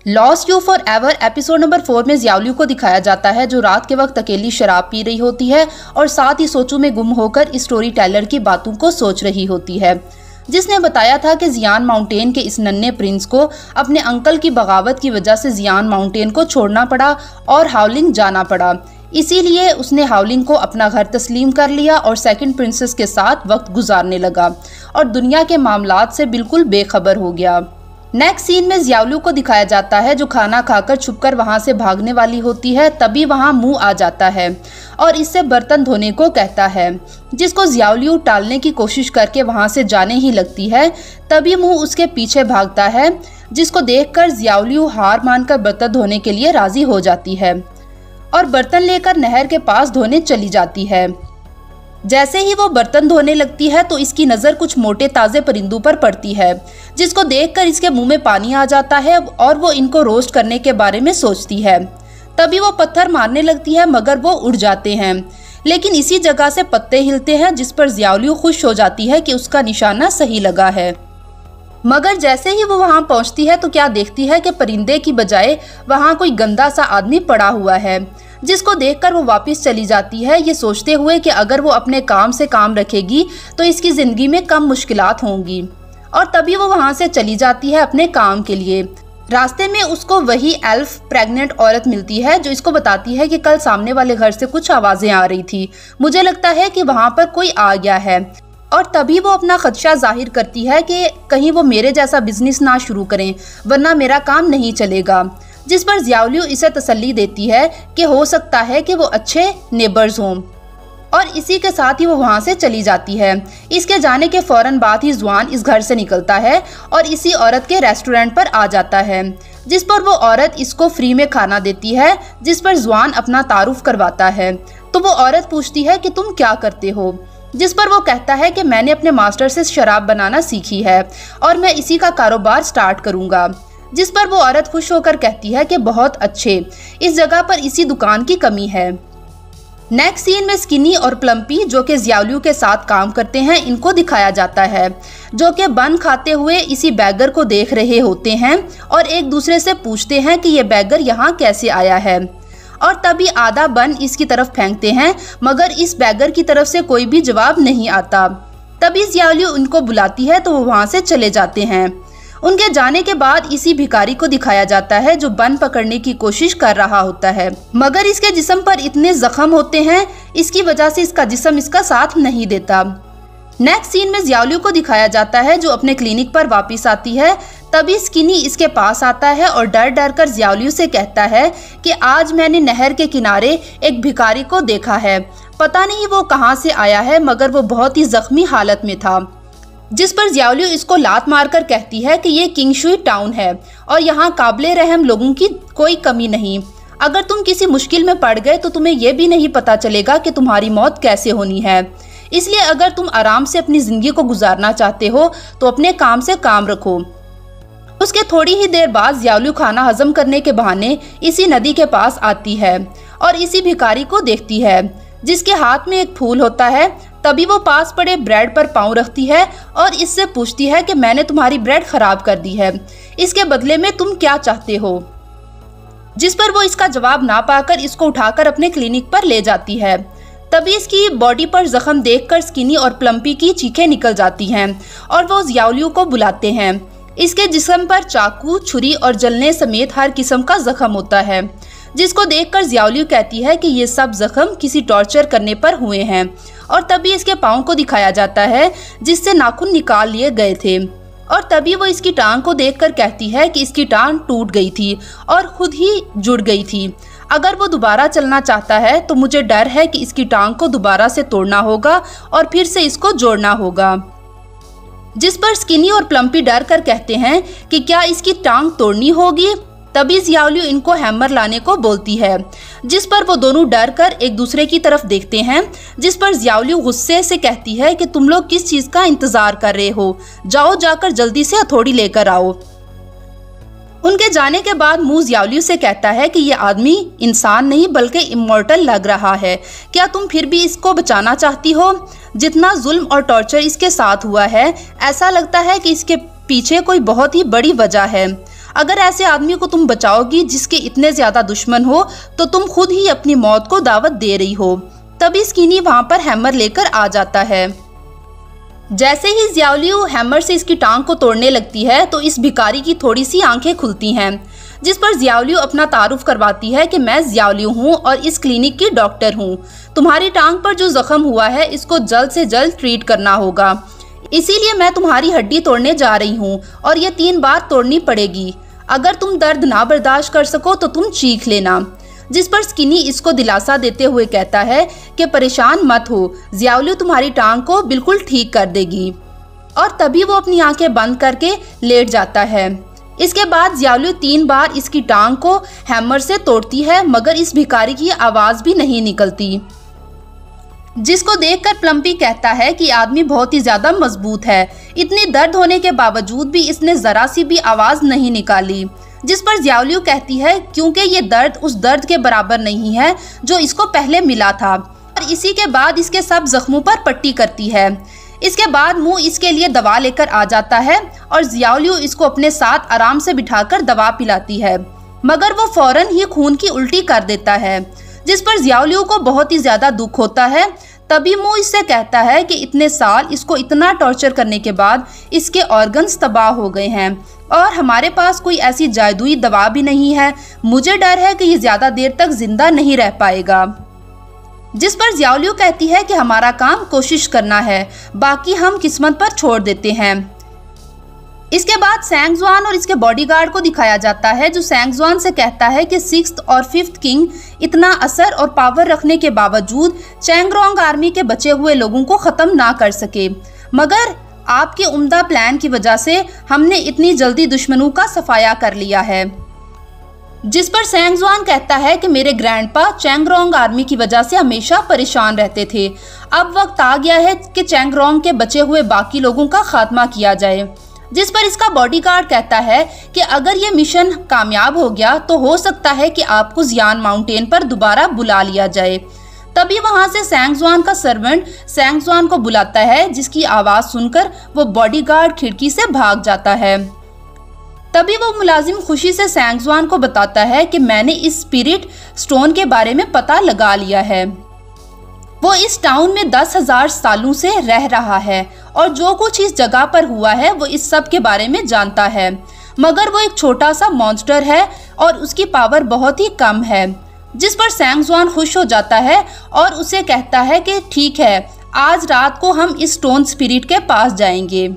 Lost you for ever episode number 4 में जियाओलियू को दिखाया जाता है जो रात के वक्त अकेली शराब पी रही होती है और साथ ही सोचों में गुम होकर इस स्टोरी टेलर की बातों को सोच रही होती है, जिसने बताया था कि जियान माउंटेन के इस नन्हे प्रिंस को अपने अंकल की बगावत की वजह से जियान माउंटेन को छोड़ना पड़ा और हावलिंग जाना पड़ा। इसीलिए उसने हावलिंग को अपना घर तस्लीम कर लिया और सेकंड प्रिंसेस के साथ वक्त गुजारने लगा और दुनिया के मामलात से बिल्कुल बेखबर हो गया। नेक्स्ट सीन में जियाओलियू को दिखाया जाता है जो खाना खाकर छुपकर वहां से भागने वाली होती है। तभी वहां मुंह आ जाता है और इससे बर्तन धोने को कहता है, जिसको जियाओलियू टालने की कोशिश करके वहां से जाने ही लगती है। तभी मुंह उसके पीछे भागता है, जिसको देखकर जियाओलियू हार मानकर बर्तन धोने के लिए राजी हो जाती है और बर्तन लेकर नहर के पास धोने चली जाती है। जैसे ही वो बर्तन धोने लगती है तो इसकी नज़र कुछ मोटे ताज़े परिंदों पर पड़ती है, जिसको देखकर इसके मुंह में पानी आ जाता है और वो इनको रोस्ट करने के बारे में सोचती है। तभी वो पत्थर मारने लगती है मगर वो उड़ जाते हैं, लेकिन इसी जगह से पत्ते हिलते हैं, जिस पर जियाओलियू खुश हो जाती है कि उसका निशाना सही लगा है। मगर जैसे ही वो वहां पहुंचती है तो क्या देखती है कि परिंदे की बजाय वहां कोई गंदा सा आदमी पड़ा हुआ है, जिसको देखकर वो वापस चली जाती है, ये सोचते हुए कि अगर वो अपने काम से काम रखेगी तो इसकी ज़िंदगी में कम मुश्किलात होंगी। और तभी वो वहां से चली जाती है अपने काम के लिए। रास्ते में उसको वही एल्फ प्रेग्नेंट औरत मिलती है जो इसको बताती है कि कल सामने वाले घर से कुछ आवाज़ें आ रही थी, मुझे लगता है कि वहाँ पर कोई आ गया है। और तभी वो अपना खदशा जाहिर करती है कि कहीं वो मेरे जैसा बिजनेस ना शुरू करें वरना मेरा काम नहीं चलेगा, जिस पर जियाओलियू इसे तसल्ली देती है कि हो सकता है कि वो अच्छे नेबर्स हों। और इसी के साथ ही वो वहाँ से चली जाती है। इसके जाने के फौरन बाद ही जुआन इस घर से निकलता है और इसी औरत के रेस्टोरेंट पर आ जाता है, जिस पर वो औरत इसको फ्री में खाना देती है, जिस पर जुआन अपना तारुफ करवाता है। तो वो औरत पूछती है कि तुम क्या करते हो, जिस पर वो कहता है कि मैंने अपने मास्टर से शराब बनाना सीखी है और मैं इसी का कारोबार स्टार्ट करूँगा। जिस पर वो औरत खुश होकर कहती है कि बहुत अच्छे, इस जगह पर इसी दुकान की कमी है। नेक्स्ट सीन में स्किनी और प्लम्पी जो कि जियाओलियू के साथ काम करते हैं, इनको दिखाया जाता है, जो कि बन खाते हुए इसी बैगर को देख रहे होते हैं और एक दूसरे से पूछते हैं कि ये बैगर यहाँ कैसे आया है। और तभी आधा बन इसकी तरफ फेंकते हैं मगर इस बैगर की तरफ से कोई भी जवाब नहीं आता। तभी जियाओलियू उनको बुलाती है तो वो वहाँ से चले जाते हैं। उनके जाने के बाद इसी भिखारी को दिखाया जाता है जो बन पकड़ने की कोशिश कर रहा होता है, मगर इसके जिस्म पर इतने जख्म होते हैं इसकी वजह से इसका जिस्म इसका साथ नहीं देता। नेक्स्ट सीन में जियाओलियू को दिखाया जाता है जो अपने क्लिनिक पर वापस आती है। तभी स्किनी इसके पास आता है और डर डर कर जियाओलियू से कहता है कि आज मैंने नहर के किनारे एक भिखारी को देखा है, पता नहीं वो कहाँ से आया है मगर वो बहुत ही जख्मी हालत में था। जिस पर जियाओलियू इसको लात मारकर कहती है कि ये किंगशुई टाउन है और यहाँ काबिले रहम लोगों की कोई कमी नहीं। अगर तुम किसी मुश्किल में पड़ गए तो तुम्हें यह भी नहीं पता चलेगा कि तुम्हारी मौत कैसे होनी है। इसलिए अगर तुम आराम से अपनी ज़िंदगी को गुजारना चाहते हो तो अपने काम से काम रखो। उसके थोड़ी ही देर बाद जियाओलियू खाना हजम करने के बहाने इसी नदी के पास आती है और इसी भिखारी को देखती है, जिसके हाथ में एक फूल होता है। तभी वो पास पड़े ब्रेड पर पाँव रखती है और इससे पूछती है कि मैंने तुम्हारी ब्रेड खराब कर दी है, इसके बदले में तुम क्या चाहते हो। जिस पर वो इसका जवाब ना पाकर इसको उठाकर अपने क्लिनिक पर ले जाती है। तभी इसकी बॉडी पर जख्म देखकर स्किनी और प्लम्पी की चीखें निकल जाती हैं और वो जियाओलियू को बुलाते हैं। इसके जिस्म पर चाकू, छुरी और जलने समेत हर किस्म का जख्म होता है, जिसको देखकर जियाओलियू कहती है कि ये सब जख्म किसी टॉर्चर करने पर हुए हैं। और तभी इसके पाँव को दिखाया जाता है जिससे नाखून निकाल लिए गए थे। और तभी वो इसकी टांग को देखकर कहती है कि इसकी टांग टूट गई थी और खुद ही जुड़ गई थी। अगर वो दोबारा चलना चाहता है तो मुझे डर है कि इसकी टांग को दोबारा से तोड़ना होगा और फिर से इसको जोड़ना होगा। जिस पर स्किनी और प्लम्पी डर कर कहते हैं कि क्या इसकी टांग तोड़नी होगी। तभी जियाओलियू इनको हैमर लाने को बोलती है, जिस पर वो दोनों डर कर एक दूसरे की तरफ देखते हैं। जिस पर जियाओलियू गुस्से से कहती है कि तुम लोग किस चीज़ का इंतज़ार कर रहे हो, जाओ जाकर जल्दी से हथौड़ी लेकर आओ। उनके जाने के बाद मुंह जियाओलियू से कहता है कि ये आदमी इंसान नहीं बल्कि इमॉर्टल लग रहा है, क्या तुम फिर भी इसको बचाना चाहती हो। जितना जुल्म और टॉर्चर इसके साथ हुआ है ऐसा लगता है कि इसके पीछे कोई बहुत ही बड़ी वजह है। अगर ऐसे आदमी को तुम बचाओगी जिसके इतने ज्यादा दुश्मन हो तो तुम खुद ही अपनी मौत को दावत दे रही हो। तभी स्किनी वहां पर हैमर लेकर आ जाता है। जैसे ही ज़ियाओलियू हैमर से इसकी टांग को तोड़ने लगती है तो इस भिखारी की थोड़ी सी आंखें खुलती हैं, जिस पर ज़ियाओलियू अपना तारुफ करवाती है कि मैं ज़ियाओलियू हूँ और इस क्लिनिक की डॉक्टर हूँ। तुम्हारी टांग पर जो जख्म हुआ है इसको जल्द से जल्द ट्रीट करना होगा, इसीलिए मैं तुम्हारी हड्डी तोड़ने जा रही हूँ और ये 3 बार तोड़नी पड़ेगी। अगर तुम दर्द ना बर्दाश्त कर सको तो तुम चीख लेना। जिस पर स्किनी इसको दिलासा देते हुए कहता है कि परेशान मत हो, ज़ियाओलियू तुम्हारी टांग को बिल्कुल ठीक कर देगी। और तभी वो अपनी आंखें बंद करके लेट जाता है। इसके बाद ज़ियाओलियू 3 बार इसकी टांग को हैमर से तोड़ती है, मगर इस भिखारी की आवाज़ भी नहीं निकलती, जिसको देखकर प्लम्पी कहता है कि आदमी बहुत ही ज़्यादा मजबूत है। इतनी दर्द होने के बावजूद भी इसने ज़रा सी भी आवाज़ नहीं निकाली। जिस पर ज़ियाओलियू कहती है क्योंकि ये दर्द उस दर्द के बराबर नहीं है जो इसको पहले मिला था। और इसी के बाद इसके सब जख्मों पर पट्टी करती है। इसके बाद मुंह इसके लिए दवा लेकर आ जाता है और ज़ियाओलियू इसको अपने साथ आराम से बिठाकर दवा पिलाती है, मगर वो फौरन ही खून की उल्टी कर देता है, जिस पर ज़ियाओलियू को बहुत ही ज़्यादा दुख होता है। तभी मुंह इससे कहता है कि इतने साल इसको इतना टॉर्चर करने के बाद इसके ऑर्गन्स तबाह हो गए हैं और हमारे पास कोई ऐसी जादुई दवा भी नहीं है। मुझे डर है कि ये ज़्यादा देर तक जिंदा नहीं रह पाएगा। जिस पर ज़ियाओलियू कहती है कि हमारा काम कोशिश करना है, बाकी हम किस्मत पर छोड़ देते हैं। इसके बाद सैंग जुआन और इसके बॉडीगार्ड को दिखाया जाता है, जो सैंग जुआन से कहता है कि 6th और 5th किंग इतना असर और पावर रखने के बावजूद चैंगरोंग आर्मी के बचे हुए लोगों को ख़त्म ना कर सके, मगर आपके उम्दा प्लान की वजह से हमने इतनी जल्दी दुश्मनों का सफाया कर लिया है। जिस पर सैंग जुआन कहता है कि मेरे ग्रैंडपा चैंगरोंग आर्मी की वजह से हमेशा परेशान रहते थे। अब वक्त आ गया है कि चैंगरोंग के बचे हुए बाकी लोगों का खात्मा किया जाए। जिस पर इसका बॉडीगार्ड कहता है कि अगर ये मिशन कामयाब हो गया तो हो सकता है कि आपको जियान माउंटेन पर दोबारा बुला लिया जाए। तभी वहां से सैंग जुआन का सर्वेंट सैंग जुआन को बुलाता है, जिसकी आवाज़ सुनकर वो बॉडीगार्ड खिड़की से भाग जाता है। तभी वो मुलाजिम खुशी से सैंग जुआन को बताता है कि मैंने इस स्पिरिट स्टोन के बारे में पता लगा लिया है। वो इस टाउन में 10,000 सालों से रह रहा है और जो कुछ इस जगह पर हुआ है वो इस सब के बारे में जानता है, मगर वो एक छोटा सा मॉन्स्टर है और उसकी पावर बहुत ही कम है। जिस पर सैंग जुआन खुश हो जाता है और उसे कहता है कि ठीक है, आज रात को हम इस स्टोन स्पिरिट के पास जाएंगे।